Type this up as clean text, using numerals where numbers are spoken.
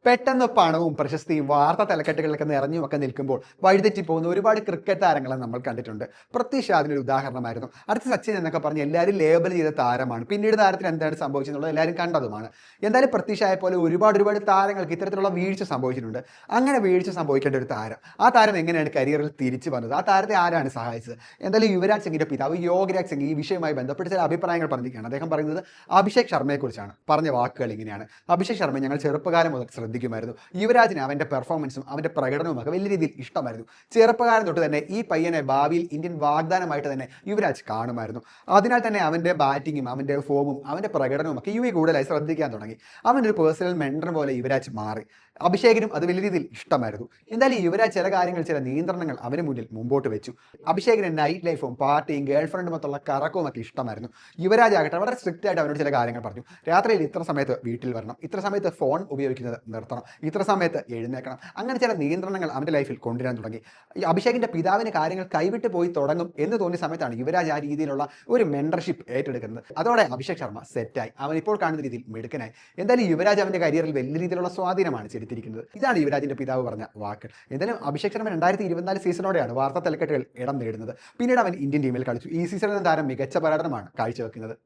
പെട്ടെന്ന് പണവും പ്രശസ്തിയും വാർത്താ തലക്കെട്ടുകളിലൊക്കെ നിറഞ്ഞുമൊക്കെ നിൽക്കുമ്പോൾ വഴിതെറ്റി പോകുന്ന ഒരുപാട് ക്രിക്കറ്റ് താരങ്ങളെ നമ്മൾ കണ്ടിട്ടുണ്ട്. പൃഥ്വി ഷാ അതിനൊരു ഉദാഹരണമായിരുന്നു. അടുത്ത സച്ചിൻ എന്നൊക്കെ പറഞ്ഞ് എല്ലാവരും ലേബൽ ചെയ്ത താരമാണ്. പിന്നീട് താരത്തിന് എന്താണ് സംഭവിച്ചെന്നുള്ളത് എല്ലാവരും കണ്ടതുമാണ്. എന്തായാലും പൃഥ്വി ഷായെ പോലെ ഒരുപാട് താരങ്ങൾക്ക് ഇത്തരത്തിലുള്ള വീഴ്ച സംഭവിച്ചിട്ടുണ്ട്. അങ്ങനെ വീഴ്ച സംഭവിക്കേണ്ട ഒരു താരം, ആ താരം എങ്ങനെയാണ് കരിയറിൽ തിരിച്ചു വന്നത്, ആ താരത്തെ ആരാണ് സഹായിച്ചത്? എന്തായാലും യുവരാജ് സിംഗിന്റെ പിതാവ് യോഗരാജ് സിംഗ് ഈ വിഷയവുമായി ബന്ധപ്പെട്ട് ചില അഭിപ്രായങ്ങൾ പറഞ്ഞിരിക്കുകയാണ്. അദ്ദേഹം പറയുന്നത് അഭിഷേക് ശർമ്മയെക്കുറിച്ചാണ്. പറഞ്ഞ വാക്കുകൾ ഇങ്ങനെയാണ്: അഭിഷേക് ശർമ്മ ഞങ്ങൾ ചെറുപ്പകാലം മുതൽ ശ്രദ്ധിക്കുമായിരുന്നു. യുവരാജിന് അവൻ്റെ പെർഫോമൻസും അവൻ്റെ പ്രകടനവും ഒക്കെ വലിയ രീതിയിൽ ഇഷ്ടമായിരുന്നു. ചെറുപ്പകാലം തൊട്ട് തന്നെ ഈ പയ്യനെ ഭാവിയിൽ ഇന്ത്യൻ വാഗ്ദാനമായിട്ട് തന്നെ യുവരാജ് കാണുമായിരുന്നു. അതിനാൽ തന്നെ അവൻ്റെ ബാറ്റിങ്ങും അവൻ്റെ ഫോമും അവൻ്റെ പ്രകടനവും ഒക്കെ കൂടുതലായി ശ്രദ്ധിക്കാൻ തുടങ്ങി. അവനൊരു പേഴ്സണൽ മെൻറ്റർ പോലെ യുവരാജ് മാറി. അഭിഷേകിനും അത് വലിയ രീതിയിൽ ഇഷ്ടമായിരുന്നു. എന്തായാലും യുവരാജ് ചില നിയന്ത്രണങ്ങൾ അവന് മുന്നിൽ മുമ്പോട്ട് വെച്ചു. അഭിഷേകിന് നൈറ്റ് ലൈഫും പാർട്ടിയും ഗേൾ ഫ്രണ്ടുമൊത്തുള്ള കറക്കവും ഒക്കെ ഇഷ്ടമായിരുന്നു. യുവരാജ് ആകട്ടെ വളരെ സ്ട്രിക്റ്റ് ആയിട്ട് അവനോട് ചില കാര്യങ്ങൾ പറഞ്ഞു. രാത്രിയിൽ ഇത്ര സമയത്ത് വീട്ടിൽ വരണം, ഇത്ര സമയത്ത് ഫോൺ ഉപയോഗിക്കുന്നത് നിർത്തണം, ഇത്ര സമയത്ത് എഴുന്നേക്കണം. അങ്ങനെ ചില നിയന്ത്രണങ്ങൾ അവൻ്റെ ലൈഫിൽ കൊണ്ടുവരാൻ തുടങ്ങി. ഈ അഭിഷേകിൻ്റെ പിതാവിന് കാര്യങ്ങൾ കൈവിട്ട് പോയി തുടങ്ങും എന്ന് തോന്നിയ സമയത്താണ് യുവരാജ് ആ രീതിയിലുള്ള ഒരു മെൻറ്റർഷിപ്പ് ഏറ്റെടുക്കുന്നത്. അതോടെ അഭിഷേക് ശർമ്മ സെറ്റായി. അവൻ ഇപ്പോൾ കാണുന്ന രീതിയിൽ മിടുക്കനായി. എന്തായാലും യുവരാജ് അവൻ്റെ കരിയറിൽ വലിയ രീതിയിലുള്ള സ്വാധീനമാണ് ചെലുത്തിയിരിക്കുന്നത്. ഇതാണ് യുവരാജിന്റെ പിതാവ് പറഞ്ഞ വാക്കുകൾ. എന്തായാലും അഭിഷേക് ശർമ്മ 2024 സീസണോടെയാണ് വാർത്താ തലക്കെട്ടുകൾ ഇടം നേടുന്നത്. പിന്നീട് അവൻ ഇന്ത്യൻ ടീമിൽ കളിച്ചു. ഈ സീസണിൽ താരം മികച്ച പ്രകടനമാണ് കാഴ്ചവെക്കുന്നത്.